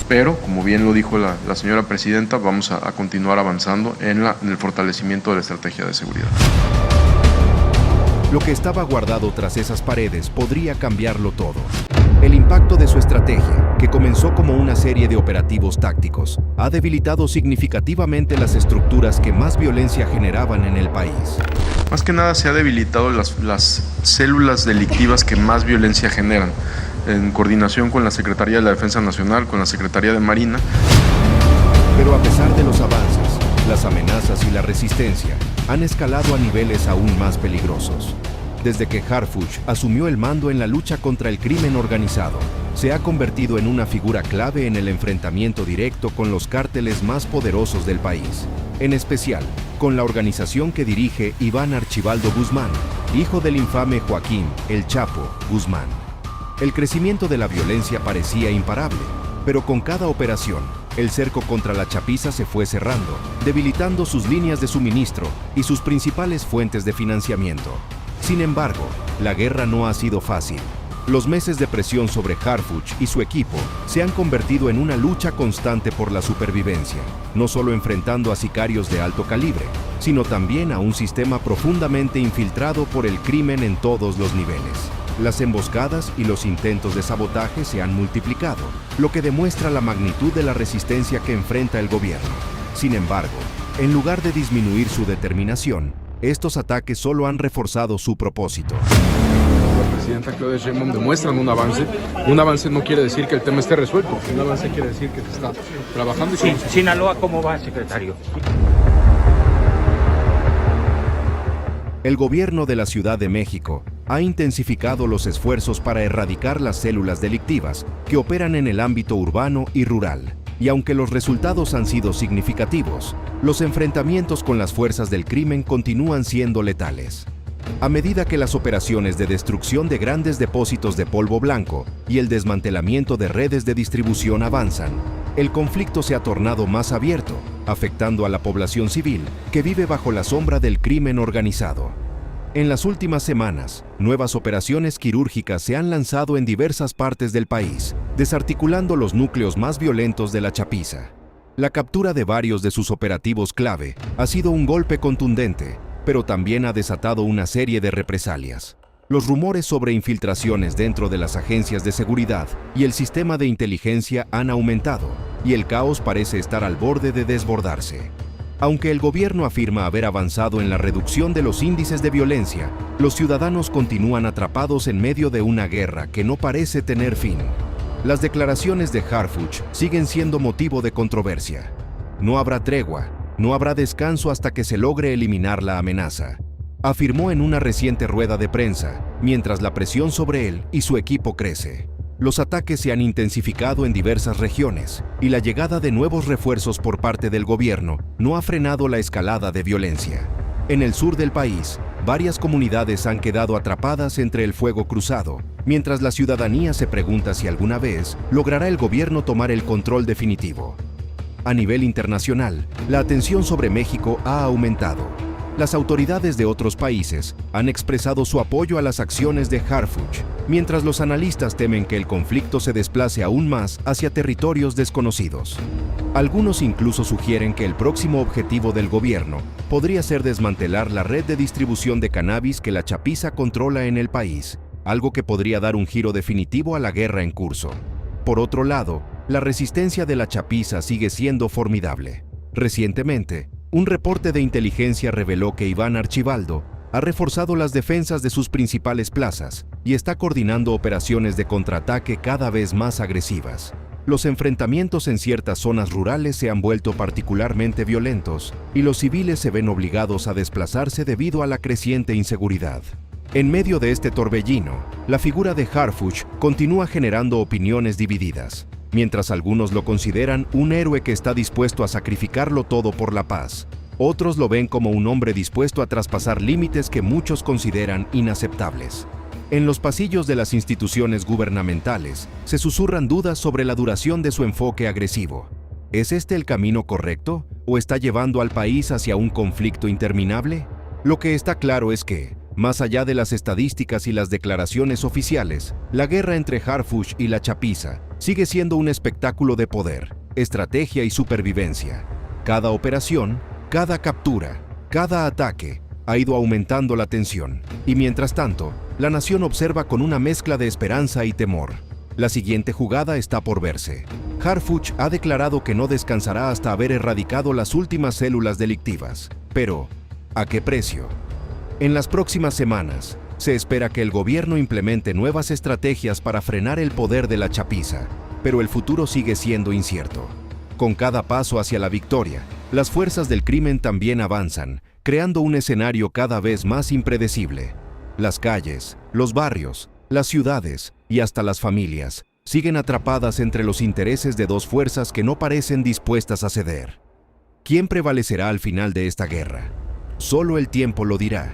pero como bien lo dijo la señora presidenta, vamos a continuar avanzando en el fortalecimiento de la estrategia de seguridad. Lo que estaba guardado tras esas paredes podría cambiarlo todo. El impacto de su estrategia, que comenzó como una serie de operativos tácticos, ha debilitado significativamente las estructuras que más violencia generaban en el país. Más que nada se ha debilitado las células delictivas que más violencia generan, en coordinación con la Secretaría de la Defensa Nacional, con la Secretaría de Marina. Pero a pesar de los avances, las amenazas y la resistencia han escalado a niveles aún más peligrosos. Desde que Harfuch asumió el mando en la lucha contra el crimen organizado, se ha convertido en una figura clave en el enfrentamiento directo con los cárteles más poderosos del país, en especial con la organización que dirige Iván Archibaldo Guzmán, hijo del infame Joaquín El Chapo Guzmán. El crecimiento de la violencia parecía imparable, pero con cada operación, el cerco contra la chapiza se fue cerrando, debilitando sus líneas de suministro y sus principales fuentes de financiamiento. Sin embargo, la guerra no ha sido fácil. Los meses de presión sobre Harfuch y su equipo se han convertido en una lucha constante por la supervivencia, no solo enfrentando a sicarios de alto calibre, sino también a un sistema profundamente infiltrado por el crimen en todos los niveles. Las emboscadas y los intentos de sabotaje se han multiplicado, lo que demuestra la magnitud de la resistencia que enfrenta el gobierno. Sin embargo, en lugar de disminuir su determinación, estos ataques solo han reforzado su propósito. La presidenta Claudia Sheinbaum demuestran un avance. Un avance no quiere decir que el tema esté resuelto. Un avance quiere decir que se está trabajando. Sí, Sinaloa, ¿cómo va, secretario? El gobierno de la Ciudad de México ha intensificado los esfuerzos para erradicar las células delictivas que operan en el ámbito urbano y rural. Y aunque los resultados han sido significativos, los enfrentamientos con las fuerzas del crimen continúan siendo letales. A medida que las operaciones de destrucción de grandes depósitos de polvo blanco y el desmantelamiento de redes de distribución avanzan, el conflicto se ha tornado más abierto, afectando a la población civil que vive bajo la sombra del crimen organizado. En las últimas semanas, nuevas operaciones quirúrgicas se han lanzado en diversas partes del país, desarticulando los núcleos más violentos de la chapiza. La captura de varios de sus operativos clave ha sido un golpe contundente, pero también ha desatado una serie de represalias. Los rumores sobre infiltraciones dentro de las agencias de seguridad y el sistema de inteligencia han aumentado, y el caos parece estar al borde de desbordarse. Aunque el gobierno afirma haber avanzado en la reducción de los índices de violencia, los ciudadanos continúan atrapados en medio de una guerra que no parece tener fin. Las declaraciones de Harfuch siguen siendo motivo de controversia. No habrá tregua, no habrá descanso hasta que se logre eliminar la amenaza, afirmó en una reciente rueda de prensa, mientras la presión sobre él y su equipo crece. Los ataques se han intensificado en diversas regiones y la llegada de nuevos refuerzos por parte del gobierno no ha frenado la escalada de violencia. En el sur del país, varias comunidades han quedado atrapadas entre el fuego cruzado, mientras la ciudadanía se pregunta si alguna vez logrará el gobierno tomar el control definitivo. A nivel internacional, la atención sobre México ha aumentado. Las autoridades de otros países han expresado su apoyo a las acciones de Harfuch, mientras los analistas temen que el conflicto se desplace aún más hacia territorios desconocidos. Algunos incluso sugieren que el próximo objetivo del gobierno podría ser desmantelar la red de distribución de cannabis que la chapiza controla en el país, algo que podría dar un giro definitivo a la guerra en curso. Por otro lado, la resistencia de la chapiza sigue siendo formidable. Recientemente, un reporte de inteligencia reveló que Iván Archibaldo ha reforzado las defensas de sus principales plazas y está coordinando operaciones de contraataque cada vez más agresivas. Los enfrentamientos en ciertas zonas rurales se han vuelto particularmente violentos y los civiles se ven obligados a desplazarse debido a la creciente inseguridad. En medio de este torbellino, la figura de Harfuch continúa generando opiniones divididas. Mientras algunos lo consideran un héroe que está dispuesto a sacrificarlo todo por la paz, otros lo ven como un hombre dispuesto a traspasar límites que muchos consideran inaceptables. En los pasillos de las instituciones gubernamentales se susurran dudas sobre la duración de su enfoque agresivo. ¿Es este el camino correcto o está llevando al país hacia un conflicto interminable? Lo que está claro es que, más allá de las estadísticas y las declaraciones oficiales, la guerra entre Harfuch y la chapiza sigue siendo un espectáculo de poder, estrategia y supervivencia. Cada operación, cada captura, cada ataque ha ido aumentando la tensión. Y mientras tanto, la nación observa con una mezcla de esperanza y temor. La siguiente jugada está por verse. Harfuch ha declarado que no descansará hasta haber erradicado las últimas células delictivas. Pero, ¿a qué precio? En las próximas semanas, se espera que el gobierno implemente nuevas estrategias para frenar el poder de la chapiza, pero el futuro sigue siendo incierto. Con cada paso hacia la victoria, las fuerzas del crimen también avanzan, creando un escenario cada vez más impredecible. Las calles, los barrios, las ciudades y hasta las familias siguen atrapadas entre los intereses de dos fuerzas que no parecen dispuestas a ceder. ¿Quién prevalecerá al final de esta guerra? Solo el tiempo lo dirá.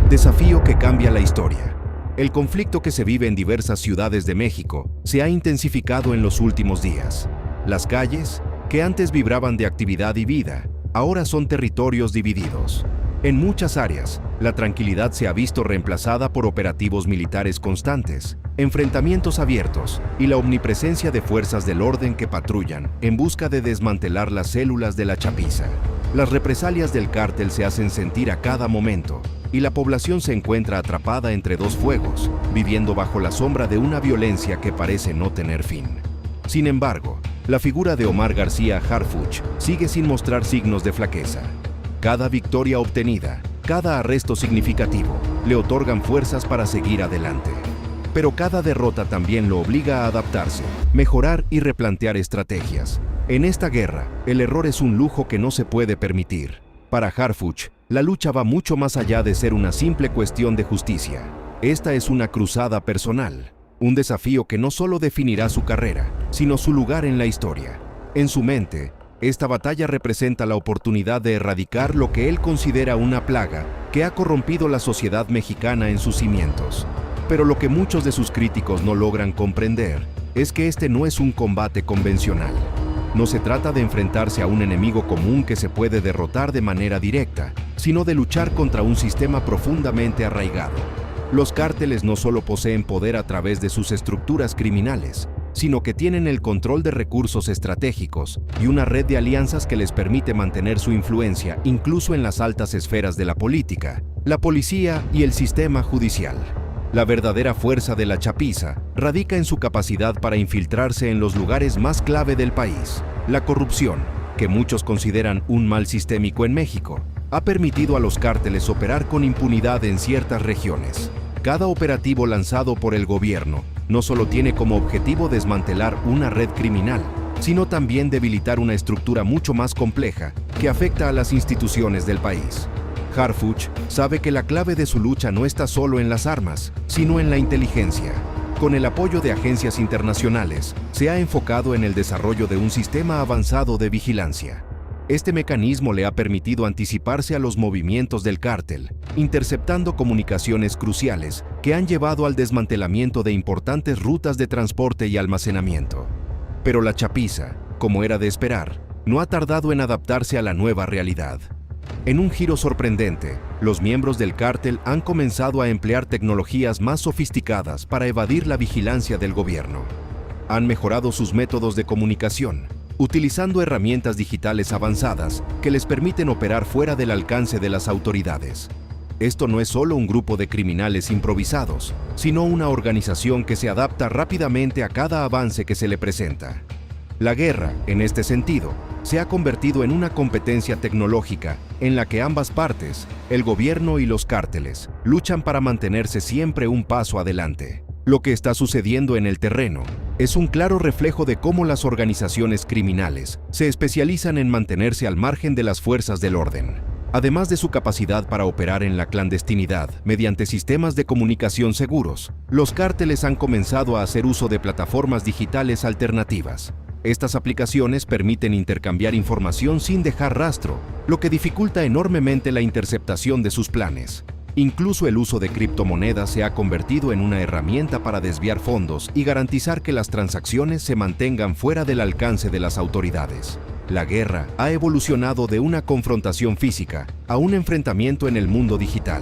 Desafío que cambia la historia. El conflicto que se vive en diversas ciudades de México se ha intensificado en los últimos días. Las calles, que antes vibraban de actividad y vida, ahora son territorios divididos. En muchas áreas, la tranquilidad se ha visto reemplazada por operativos militares constantes, enfrentamientos abiertos y la omnipresencia de fuerzas del orden que patrullan en busca de desmantelar las células de la chapiza. Las represalias del cártel se hacen sentir a cada momento y la población se encuentra atrapada entre dos fuegos, viviendo bajo la sombra de una violencia que parece no tener fin. Sin embargo, la figura de Omar García Harfuch sigue sin mostrar signos de flaqueza. Cada victoria obtenida, cada arresto significativo, le otorgan fuerzas para seguir adelante. Pero cada derrota también lo obliga a adaptarse, mejorar y replantear estrategias. En esta guerra, el error es un lujo que no se puede permitir. Para Harfuch, la lucha va mucho más allá de ser una simple cuestión de justicia. Esta es una cruzada personal, un desafío que no solo definirá su carrera, sino su lugar en la historia. En su mente, esta batalla representa la oportunidad de erradicar lo que él considera una plaga que ha corrompido la sociedad mexicana en sus cimientos. Pero lo que muchos de sus críticos no logran comprender es que este no es un combate convencional. No se trata de enfrentarse a un enemigo común que se puede derrotar de manera directa, sino de luchar contra un sistema profundamente arraigado. Los cárteles no solo poseen poder a través de sus estructuras criminales, sino que tienen el control de recursos estratégicos y una red de alianzas que les permite mantener su influencia incluso en las altas esferas de la política, la policía y el sistema judicial. La verdadera fuerza de la chapiza radica en su capacidad para infiltrarse en los lugares más clave del país. La corrupción, que muchos consideran un mal sistémico en México, ha permitido a los cárteles operar con impunidad en ciertas regiones. Cada operativo lanzado por el gobierno no solo tiene como objetivo desmantelar una red criminal, sino también debilitar una estructura mucho más compleja que afecta a las instituciones del país. Harfuch sabe que la clave de su lucha no está solo en las armas, sino en la inteligencia. Con el apoyo de agencias internacionales, se ha enfocado en el desarrollo de un sistema avanzado de vigilancia. Este mecanismo le ha permitido anticiparse a los movimientos del cártel, interceptando comunicaciones cruciales que han llevado al desmantelamiento de importantes rutas de transporte y almacenamiento. Pero la chapiza, como era de esperar, no ha tardado en adaptarse a la nueva realidad. En un giro sorprendente, los miembros del cártel han comenzado a emplear tecnologías más sofisticadas para evadir la vigilancia del gobierno. Han mejorado sus métodos de comunicación, utilizando herramientas digitales avanzadas que les permiten operar fuera del alcance de las autoridades. Esto no es solo un grupo de criminales improvisados, sino una organización que se adapta rápidamente a cada avance que se le presenta. La guerra, en este sentido, se ha convertido en una competencia tecnológica en la que ambas partes, el gobierno y los cárteles, luchan para mantenerse siempre un paso adelante. Lo que está sucediendo en el terreno es un claro reflejo de cómo las organizaciones criminales se especializan en mantenerse al margen de las fuerzas del orden. Además de su capacidad para operar en la clandestinidad mediante sistemas de comunicación seguros, los cárteles han comenzado a hacer uso de plataformas digitales alternativas. Estas aplicaciones permiten intercambiar información sin dejar rastro, lo que dificulta enormemente la interceptación de sus planes. Incluso el uso de criptomonedas se ha convertido en una herramienta para desviar fondos y garantizar que las transacciones se mantengan fuera del alcance de las autoridades. La guerra ha evolucionado de una confrontación física a un enfrentamiento en el mundo digital.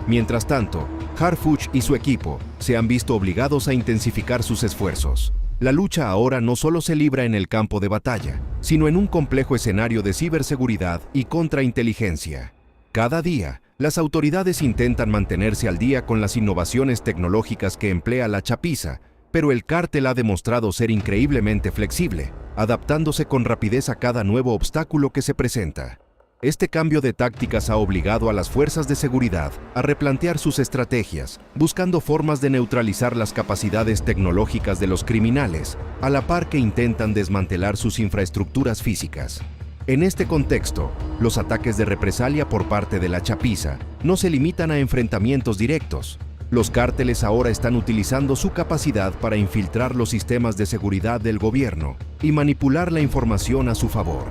Mientras tanto, Harfuch y su equipo se han visto obligados a intensificar sus esfuerzos. La lucha ahora no solo se libra en el campo de batalla, sino en un complejo escenario de ciberseguridad y contrainteligencia. Cada día, las autoridades intentan mantenerse al día con las innovaciones tecnológicas que emplea la chapiza, pero el cártel ha demostrado ser increíblemente flexible, adaptándose con rapidez a cada nuevo obstáculo que se presenta. Este cambio de tácticas ha obligado a las fuerzas de seguridad a replantear sus estrategias, buscando formas de neutralizar las capacidades tecnológicas de los criminales, a la par que intentan desmantelar sus infraestructuras físicas. En este contexto, los ataques de represalia por parte de la chapiza no se limitan a enfrentamientos directos. Los cárteles ahora están utilizando su capacidad para infiltrar los sistemas de seguridad del gobierno y manipular la información a su favor.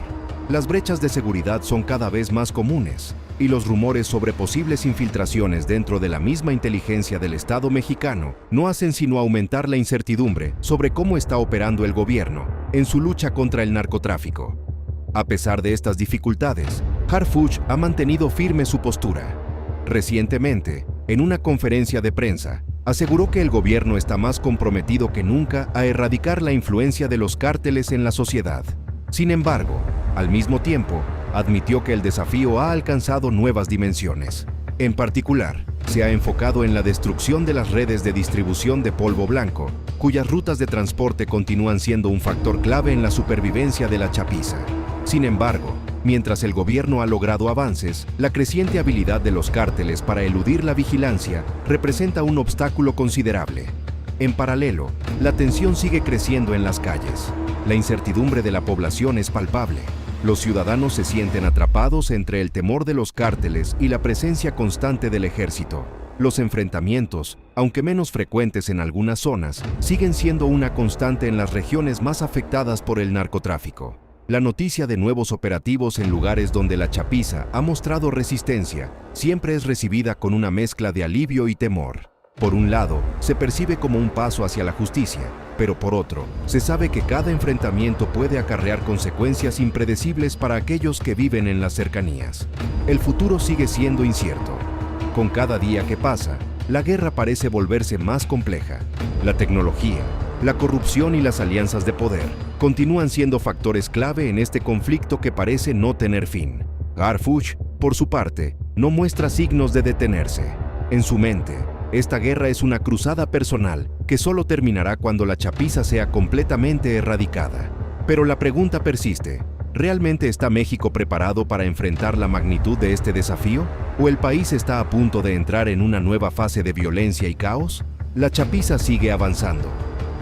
Las brechas de seguridad son cada vez más comunes, y los rumores sobre posibles infiltraciones dentro de la misma inteligencia del Estado mexicano no hacen sino aumentar la incertidumbre sobre cómo está operando el gobierno en su lucha contra el narcotráfico. A pesar de estas dificultades, Harfuch ha mantenido firme su postura. Recientemente, en una conferencia de prensa, aseguró que el gobierno está más comprometido que nunca a erradicar la influencia de los cárteles en la sociedad. Sin embargo, al mismo tiempo, admitió que el desafío ha alcanzado nuevas dimensiones. En particular, se ha enfocado en la destrucción de las redes de distribución de polvo blanco, cuyas rutas de transporte continúan siendo un factor clave en la supervivencia de la chapiza. Sin embargo, mientras el gobierno ha logrado avances, la creciente habilidad de los cárteles para eludir la vigilancia representa un obstáculo considerable. En paralelo, la tensión sigue creciendo en las calles. La incertidumbre de la población es palpable. Los ciudadanos se sienten atrapados entre el temor de los cárteles y la presencia constante del ejército. Los enfrentamientos, aunque menos frecuentes en algunas zonas, siguen siendo una constante en las regiones más afectadas por el narcotráfico. La noticia de nuevos operativos en lugares donde la chapiza ha mostrado resistencia siempre es recibida con una mezcla de alivio y temor. Por un lado, se percibe como un paso hacia la justicia, pero por otro, se sabe que cada enfrentamiento puede acarrear consecuencias impredecibles para aquellos que viven en las cercanías. El futuro sigue siendo incierto. Con cada día que pasa, la guerra parece volverse más compleja. La tecnología, la corrupción y las alianzas de poder continúan siendo factores clave en este conflicto que parece no tener fin. Harfuch, por su parte, no muestra signos de detenerse. En su mente, esta guerra es una cruzada personal que solo terminará cuando la chapiza sea completamente erradicada. Pero la pregunta persiste: ¿realmente está México preparado para enfrentar la magnitud de este desafío? ¿O el país está a punto de entrar en una nueva fase de violencia y caos? La chapiza sigue avanzando.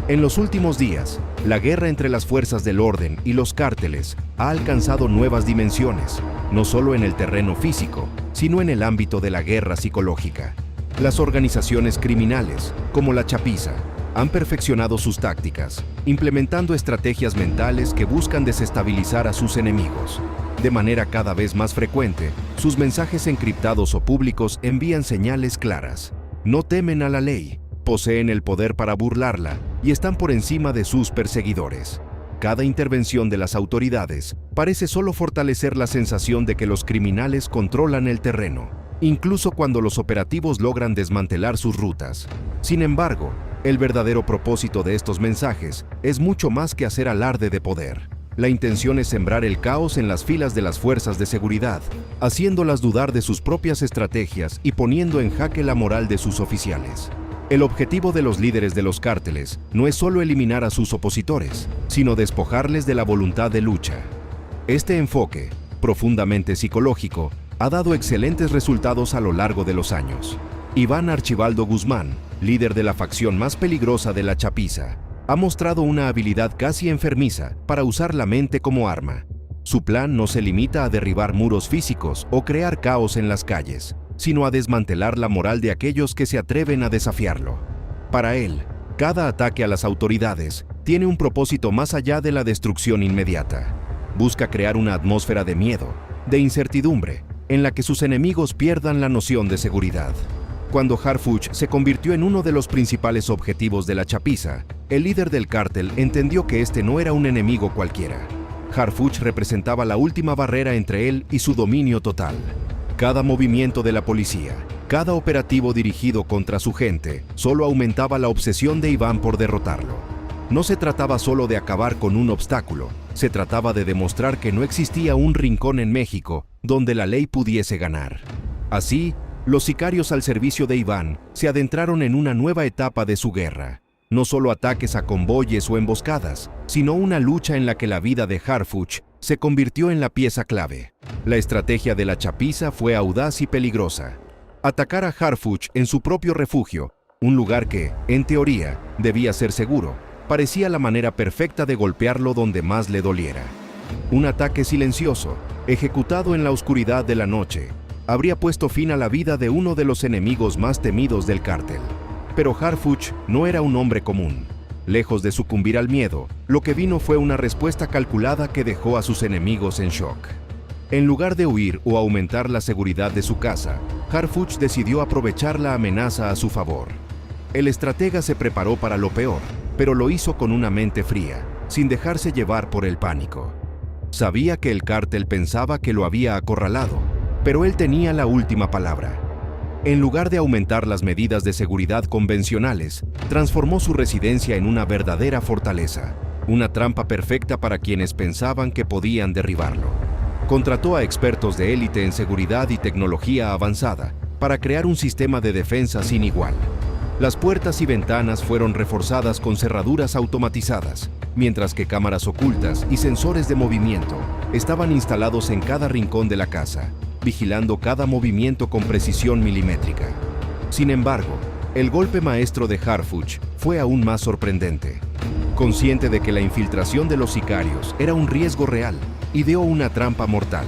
En los últimos días, la guerra entre las fuerzas del orden y los cárteles ha alcanzado nuevas dimensiones, no solo en el terreno físico, sino en el ámbito de la guerra psicológica. Las organizaciones criminales, como la chapiza, han perfeccionado sus tácticas, implementando estrategias mentales que buscan desestabilizar a sus enemigos. De manera cada vez más frecuente, sus mensajes encriptados o públicos envían señales claras. No temen a la ley, poseen el poder para burlarla y están por encima de sus perseguidores. Cada intervención de las autoridades parece solo fortalecer la sensación de que los criminales controlan el terreno, incluso cuando los operativos logran desmantelar sus rutas. Sin embargo, el verdadero propósito de estos mensajes es mucho más que hacer alarde de poder. La intención es sembrar el caos en las filas de las fuerzas de seguridad, haciéndolas dudar de sus propias estrategias y poniendo en jaque la moral de sus oficiales. El objetivo de los líderes de los cárteles no es solo eliminar a sus opositores, sino despojarles de la voluntad de lucha. Este enfoque, profundamente psicológico, ha dado excelentes resultados a lo largo de los años. Iván Archibaldo Guzmán, líder de la facción más peligrosa de la chapiza, ha mostrado una habilidad casi enfermiza para usar la mente como arma. Su plan no se limita a derribar muros físicos o crear caos en las calles, sino a desmantelar la moral de aquellos que se atreven a desafiarlo. Para él, cada ataque a las autoridades tiene un propósito más allá de la destrucción inmediata. Busca crear una atmósfera de miedo, de incertidumbre, en la que sus enemigos pierdan la noción de seguridad. Cuando Harfuch se convirtió en uno de los principales objetivos de la chapiza, el líder del cártel entendió que este no era un enemigo cualquiera. Harfuch representaba la última barrera entre él y su dominio total. Cada movimiento de la policía, Cada operativo dirigido contra su gente solo aumentaba la obsesión de Iván por derrotarlo. No se trataba solo de acabar con un obstáculo, se trataba de demostrar que no existía un rincón en México donde la ley pudiese ganar. Así, los sicarios al servicio de Iván se adentraron en una nueva etapa de su guerra. No solo ataques a convoyes o emboscadas, sino una lucha en la que la vida de Harfuch se convirtió en la pieza clave. La estrategia de la chapiza fue audaz y peligrosa. Atacar a Harfuch en su propio refugio, un lugar que, en teoría, debía ser seguro, parecía la manera perfecta de golpearlo donde más le doliera. Un ataque silencioso, ejecutado en la oscuridad de la noche, habría puesto fin a la vida de uno de los enemigos más temidos del cártel. Pero Harfuch no era un hombre común. Lejos de sucumbir al miedo, lo que vino fue una respuesta calculada que dejó a sus enemigos en shock. En lugar de huir o aumentar la seguridad de su casa, Harfuch decidió aprovechar la amenaza a su favor. El estratega se preparó para lo peor, pero lo hizo con una mente fría, sin dejarse llevar por el pánico. Sabía que el cártel pensaba que lo había acorralado, pero él tenía la última palabra. En lugar de aumentar las medidas de seguridad convencionales, transformó su residencia en una verdadera fortaleza, una trampa perfecta para quienes pensaban que podían derribarlo. Contrató a expertos de élite en seguridad y tecnología avanzada para crear un sistema de defensa sin igual. Las puertas y ventanas fueron reforzadas con cerraduras automatizadas, mientras que cámaras ocultas y sensores de movimiento estaban instalados en cada rincón de la casa, vigilando cada movimiento con precisión milimétrica. Sin embargo, el golpe maestro de Harfuch fue aún más sorprendente. Consciente de que la infiltración de los sicarios era un riesgo real, ideó una trampa mortal.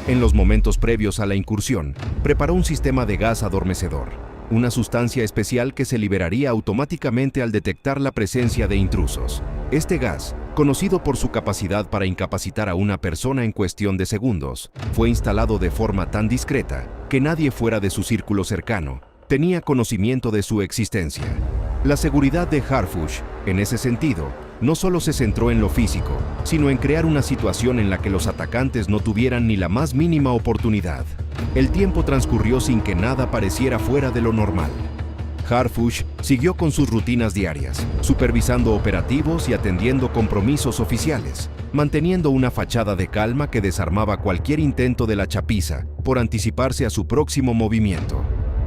En los momentos previos a la incursión, preparó un sistema de gas adormecedor, una sustancia especial que se liberaría automáticamente al detectar la presencia de intrusos. Este gas, conocido por su capacidad para incapacitar a una persona en cuestión de segundos, fue instalado de forma tan discreta que nadie fuera de su círculo cercano tenía conocimiento de su existencia. La seguridad de Harfuch, en ese sentido, no solo se centró en lo físico, sino en crear una situación en la que los atacantes no tuvieran ni la más mínima oportunidad. El tiempo transcurrió sin que nada pareciera fuera de lo normal. Harfuch siguió con sus rutinas diarias, supervisando operativos y atendiendo compromisos oficiales, manteniendo una fachada de calma que desarmaba cualquier intento de la chapiza por anticiparse a su próximo movimiento.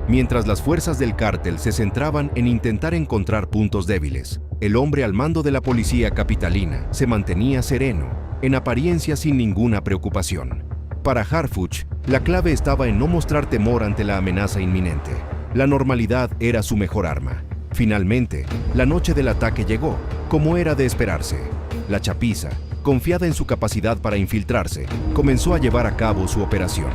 Mientras las fuerzas del cártel se centraban en intentar encontrar puntos débiles, el hombre al mando de la policía capitalina se mantenía sereno, en apariencia sin ninguna preocupación. Para Harfuch, la clave estaba en no mostrar temor ante la amenaza inminente. La normalidad era su mejor arma. Finalmente, la noche del ataque llegó, como era de esperarse. La chapiza, confiada en su capacidad para infiltrarse, comenzó a llevar a cabo su operación.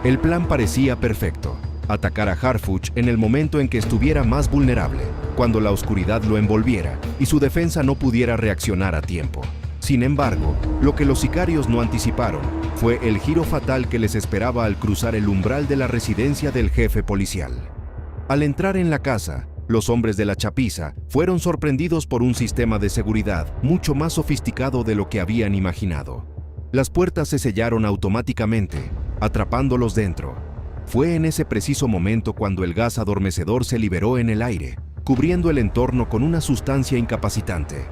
El plan parecía perfecto: atacar a Harfuch en el momento en que estuviera más vulnerable, cuando la oscuridad lo envolviera y su defensa no pudiera reaccionar a tiempo. Sin embargo, lo que los sicarios no anticiparon fue el giro fatal que les esperaba al cruzar el umbral de la residencia del jefe policial. Al entrar en la casa, los hombres de la chapiza fueron sorprendidos por un sistema de seguridad mucho más sofisticado de lo que habían imaginado. Las puertas se sellaron automáticamente, atrapándolos dentro. Fue en ese preciso momento cuando el gas adormecedor se liberó en el aire, cubriendo el entorno con una sustancia incapacitante.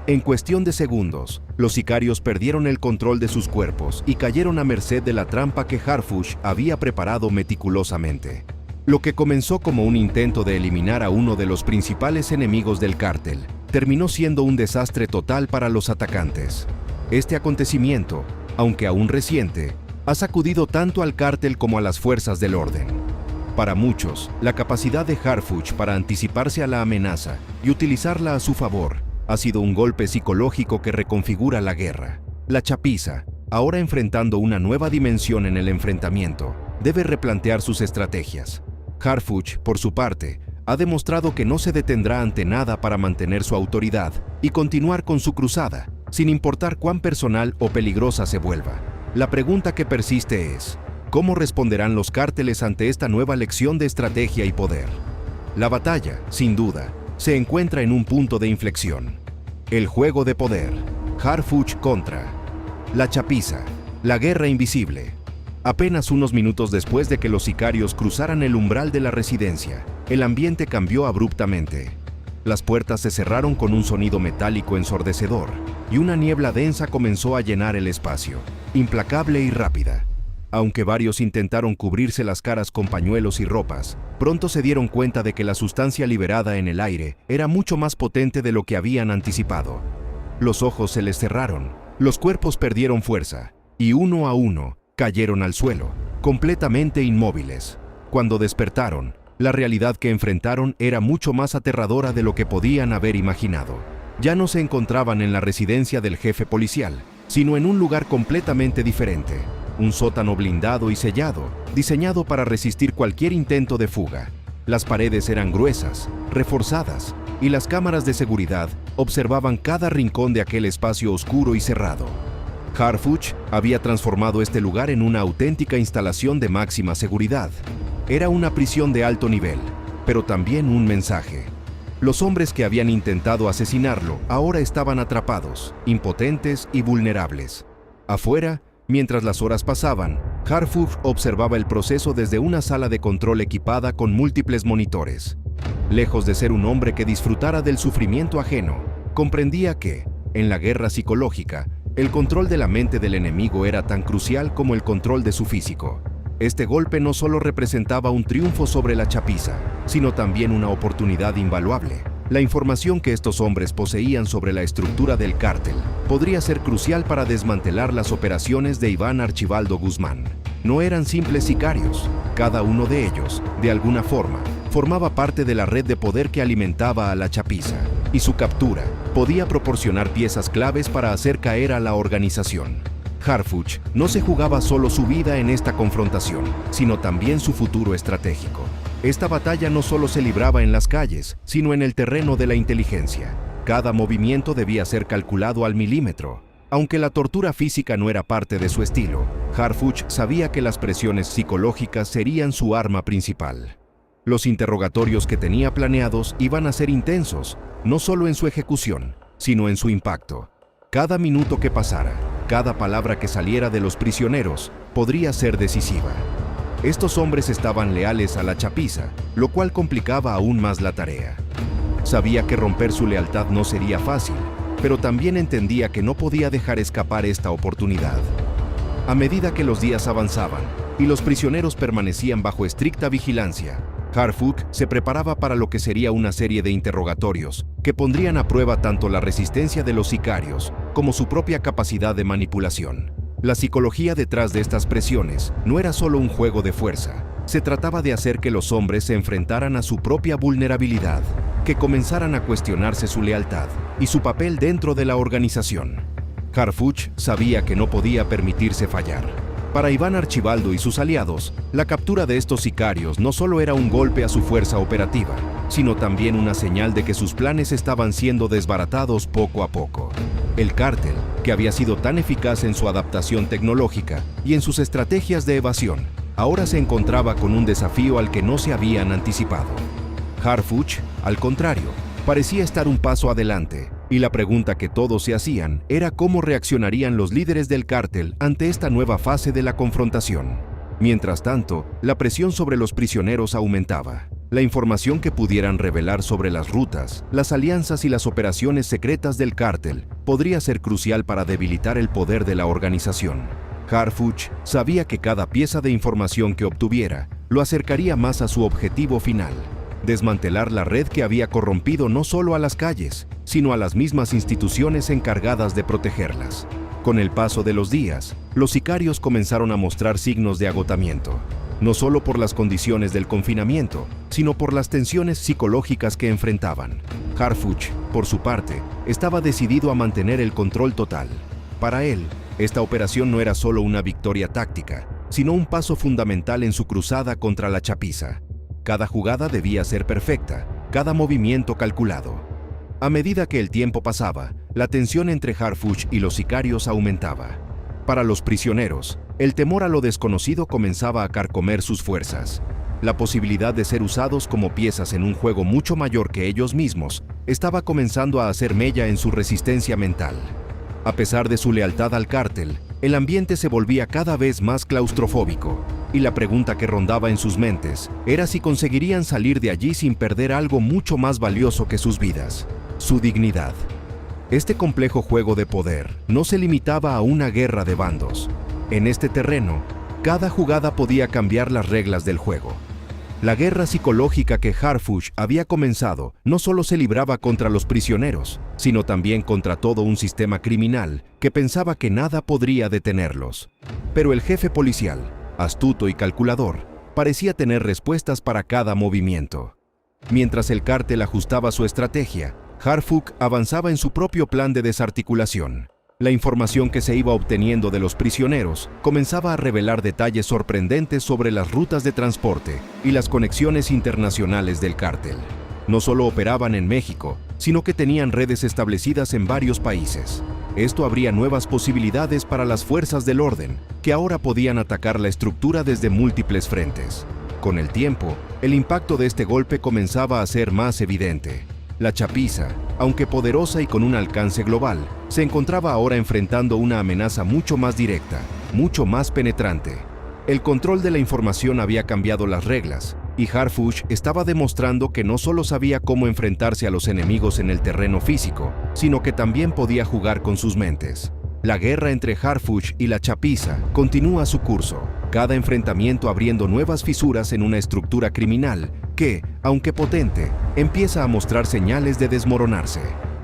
En cuestión de segundos, los sicarios perdieron el control de sus cuerpos y cayeron a merced de la trampa que Harfuch había preparado meticulosamente. Lo que comenzó como un intento de eliminar a uno de los principales enemigos del cártel, terminó siendo un desastre total para los atacantes. Este acontecimiento, aunque aún reciente, ha sacudido tanto al cártel como a las fuerzas del orden. Para muchos, la capacidad de Harfuch para anticiparse a la amenaza y utilizarla a su favor ha sido un golpe psicológico que reconfigura la guerra. La chapiza, ahora enfrentando una nueva dimensión en el enfrentamiento, debe replantear sus estrategias. Harfuch, por su parte, ha demostrado que no se detendrá ante nada para mantener su autoridad y continuar con su cruzada, sin importar cuán personal o peligrosa se vuelva. La pregunta que persiste es: ¿cómo responderán los cárteles ante esta nueva lección de estrategia y poder? La batalla, sin duda, se encuentra en un punto de inflexión. El juego de poder, Harfuch contra la chapiza, la guerra invisible. Apenas unos minutos después de que los sicarios cruzaran el umbral de la residencia, el ambiente cambió abruptamente. Las puertas se cerraron con un sonido metálico ensordecedor, y una niebla densa comenzó a llenar el espacio, implacable y rápida. Aunque varios intentaron cubrirse las caras con pañuelos y ropas, pronto se dieron cuenta de que la sustancia liberada en el aire era mucho más potente de lo que habían anticipado. Los ojos se les cerraron, los cuerpos perdieron fuerza, y uno a uno cayeron al suelo, completamente inmóviles. Cuando despertaron, la realidad que enfrentaron era mucho más aterradora de lo que podían haber imaginado. Ya no se encontraban en la residencia del jefe policial, sino en un lugar completamente diferente. Un sótano blindado y sellado, diseñado para resistir cualquier intento de fuga. Las paredes eran gruesas, reforzadas, y las cámaras de seguridad observaban cada rincón de aquel espacio oscuro y cerrado. Harfuch había transformado este lugar en una auténtica instalación de máxima seguridad. Era una prisión de alto nivel, pero también un mensaje. Los hombres que habían intentado asesinarlo ahora estaban atrapados, impotentes y vulnerables. Afuera, mientras las horas pasaban, Harfuch observaba el proceso desde una sala de control equipada con múltiples monitores. Lejos de ser un hombre que disfrutara del sufrimiento ajeno, comprendía que, en la guerra psicológica, el control de la mente del enemigo era tan crucial como el control de su físico. Este golpe no solo representaba un triunfo sobre la chapiza, sino también una oportunidad invaluable. La información que estos hombres poseían sobre la estructura del cártel podría ser crucial para desmantelar las operaciones de Iván Archibaldo Guzmán. No eran simples sicarios, cada uno de ellos, de alguna forma, formaba parte de la red de poder que alimentaba a la chapiza, y su captura podía proporcionar piezas claves para hacer caer a la organización. Harfuch no se jugaba solo su vida en esta confrontación, sino también su futuro estratégico. Esta batalla no solo se libraba en las calles, sino en el terreno de la inteligencia. Cada movimiento debía ser calculado al milímetro. Aunque la tortura física no era parte de su estilo, Harfuch sabía que las presiones psicológicas serían su arma principal. Los interrogatorios que tenía planeados iban a ser intensos, no solo en su ejecución, sino en su impacto. Cada minuto que pasara, cada palabra que saliera de los prisioneros podría ser decisiva. Estos hombres estaban leales a la chapiza, lo cual complicaba aún más la tarea. Sabía que romper su lealtad no sería fácil, pero también entendía que no podía dejar escapar esta oportunidad. A medida que los días avanzaban y los prisioneros permanecían bajo estricta vigilancia, Harfuch se preparaba para lo que sería una serie de interrogatorios que pondrían a prueba tanto la resistencia de los sicarios como su propia capacidad de manipulación. La psicología detrás de estas presiones no era solo un juego de fuerza, se trataba de hacer que los hombres se enfrentaran a su propia vulnerabilidad, que comenzaran a cuestionarse su lealtad y su papel dentro de la organización. Harfuch sabía que no podía permitirse fallar. Para Iván Archibaldo y sus aliados, la captura de estos sicarios no solo era un golpe a su fuerza operativa, sino también una señal de que sus planes estaban siendo desbaratados poco a poco. El cártel, que había sido tan eficaz en su adaptación tecnológica y en sus estrategias de evasión, ahora se encontraba con un desafío al que no se habían anticipado. Harfuch, al contrario, parecía estar un paso adelante, y la pregunta que todos se hacían era cómo reaccionarían los líderes del cártel ante esta nueva fase de la confrontación. Mientras tanto, la presión sobre los prisioneros aumentaba. La información que pudieran revelar sobre las rutas, las alianzas y las operaciones secretas del cártel podría ser crucial para debilitar el poder de la organización. Harfuch sabía que cada pieza de información que obtuviera lo acercaría más a su objetivo final: desmantelar la red que había corrompido no solo a las calles, sino a las mismas instituciones encargadas de protegerlas. Con el paso de los días, los sicarios comenzaron a mostrar signos de agotamiento, no solo por las condiciones del confinamiento, sino por las tensiones psicológicas que enfrentaban. Harfuch, por su parte, estaba decidido a mantener el control total. Para él, esta operación no era solo una victoria táctica, sino un paso fundamental en su cruzada contra la chapiza. Cada jugada debía ser perfecta, cada movimiento calculado. A medida que el tiempo pasaba, la tensión entre Harfuch y los sicarios aumentaba. Para los prisioneros, el temor a lo desconocido comenzaba a carcomer sus fuerzas. La posibilidad de ser usados como piezas en un juego mucho mayor que ellos mismos estaba comenzando a hacer mella en su resistencia mental. A pesar de su lealtad al cártel, el ambiente se volvía cada vez más claustrofóbico, y la pregunta que rondaba en sus mentes era si conseguirían salir de allí sin perder algo mucho más valioso que sus vidas: su dignidad. Este complejo juego de poder no se limitaba a una guerra de bandos. En este terreno, cada jugada podía cambiar las reglas del juego. La guerra psicológica que Harfuch había comenzado no solo se libraba contra los prisioneros, sino también contra todo un sistema criminal que pensaba que nada podría detenerlos. Pero el jefe policial, astuto y calculador, parecía tener respuestas para cada movimiento. Mientras el cártel ajustaba su estrategia, Harfuch avanzaba en su propio plan de desarticulación. La información que se iba obteniendo de los prisioneros comenzaba a revelar detalles sorprendentes sobre las rutas de transporte y las conexiones internacionales del cártel. No solo operaban en México, sino que tenían redes establecidas en varios países. Esto abría nuevas posibilidades para las fuerzas del orden, que ahora podían atacar la estructura desde múltiples frentes. Con el tiempo, el impacto de este golpe comenzaba a ser más evidente. La chapiza, aunque poderosa y con un alcance global, se encontraba ahora enfrentando una amenaza mucho más directa, mucho más penetrante. El control de la información había cambiado las reglas, y Harfuch estaba demostrando que no solo sabía cómo enfrentarse a los enemigos en el terreno físico, sino que también podía jugar con sus mentes. La guerra entre Harfuch y la chapiza continúa su curso, cada enfrentamiento abriendo nuevas fisuras en una estructura criminal que, aunque potente, empieza a mostrar señales de desmoronarse.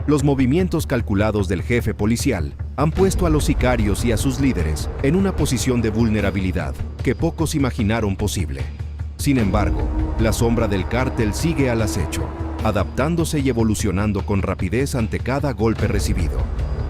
Los movimientos calculados del jefe policial han puesto a los sicarios y a sus líderes en una posición de vulnerabilidad que pocos imaginaron posible. Sin embargo, la sombra del cártel sigue al acecho, adaptándose y evolucionando con rapidez ante cada golpe recibido.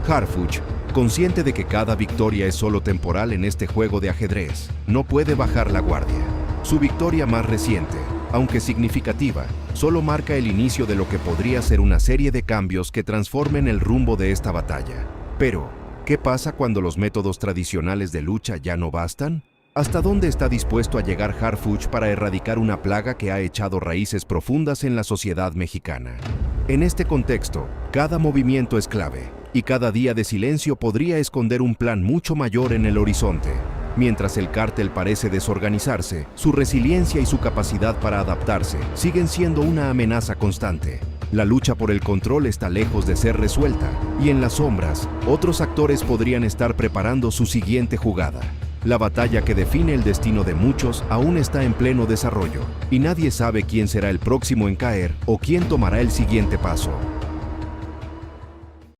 Harfuch, consciente de que cada victoria es solo temporal en este juego de ajedrez, no puede bajar la guardia. Su victoria más reciente, aunque significativa, solo marca el inicio de lo que podría ser una serie de cambios que transformen el rumbo de esta batalla. Pero, ¿qué pasa cuando los métodos tradicionales de lucha ya no bastan? ¿Hasta dónde está dispuesto a llegar Harfuch para erradicar una plaga que ha echado raíces profundas en la sociedad mexicana? En este contexto, cada movimiento es clave, y cada día de silencio podría esconder un plan mucho mayor en el horizonte. Mientras el cártel parece desorganizarse, su resiliencia y su capacidad para adaptarse siguen siendo una amenaza constante. La lucha por el control está lejos de ser resuelta, y en las sombras, otros actores podrían estar preparando su siguiente jugada. La batalla que define el destino de muchos aún está en pleno desarrollo, y nadie sabe quién será el próximo en caer o quién tomará el siguiente paso.